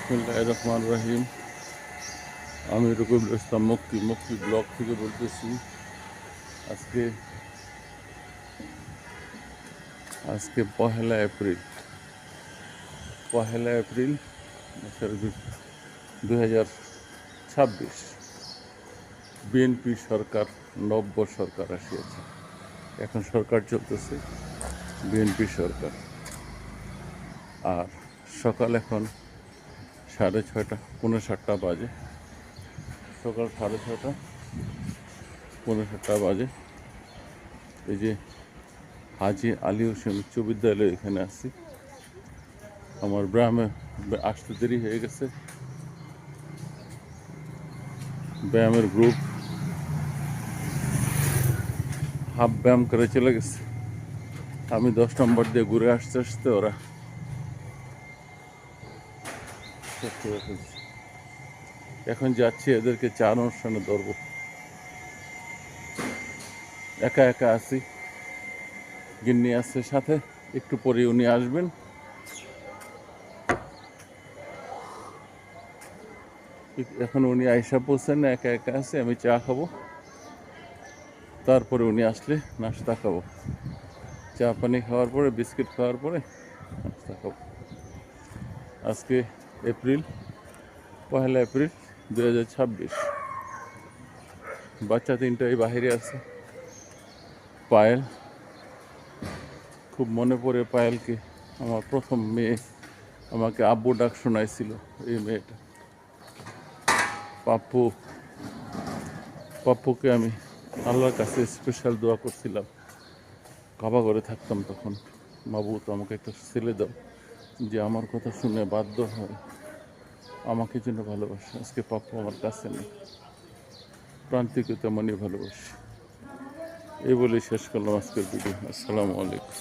বিসমিল্লাহির রহমানির রহিম। আমি রকিবুল ইসলাম মক্কি ব্লগ থেকে বলতেছি। আজকে আজকে পহেলা এপ্রিল 2026। বিএনপি সরকার, নব্য সরকার আসিয়াছে। এখন সরকার চলতেছে বিএনপি সরকার। আর সকাল এখন 6:30, 6:45 বাজে। সকাল 6:30, 6:45 বাজে। এই যে হাজি আলী হোসেন উচ্চ বিদ্যালয়, এখানে আছি। আমার ব্যায়ামে আসতে দেরি হয়ে গেছে। ব্যায়ামের গ্রুপ হাফ ব্যায়াম করে চলে গেছে। আমি 10 নম্বর দিয়ে ঘুরে আসতে আসতে ওরা শেষ করে ফেলছে। এখন যাচ্ছি এদেরকে চা অনুষ্ঠানে ধরবো। একা একা আছি, গিন্নি আছে সাথে। একটু পরে উনি আসবেন। এখন উনি আইসা পৌঁছেন না, একা একা আছে। আমি চা খাবো, তারপরে উনি আসলে নাস্তা খাবো। চা পানি খাওয়ার পরে, বিস্কিট খাওয়ার পরে নাস্তা খাবো। আজকে পহেলা এপ্রিল 2026। বাচ্চা তিনটাই বাহিরে আছে। পায়েল, খুব মনে পড়ে পায়েলকে। আমার প্রথম মেয়ে, আমাকে আব্বু ডাক শোনাইছিল। এই মেয়েটা পাপ্পুকে আমি আল্লাহর কাছে স্পেশাল দোয়া করছিলাম। কাবা ঘরে থাকতাম তখন। মাবুত আমাকে একটা ছেলে দাও যে আমার কথা শুনে বাধ্য হয় আমাকে জন্য ভালোবাসে। আজকে পাপ্পু আমার কাছে নেই, প্রান্তিকে তেমনই ভালোবাসি। এই বলেই শেষ করলাম আজকের ভিডিও। আসসালামু আলাইকুম।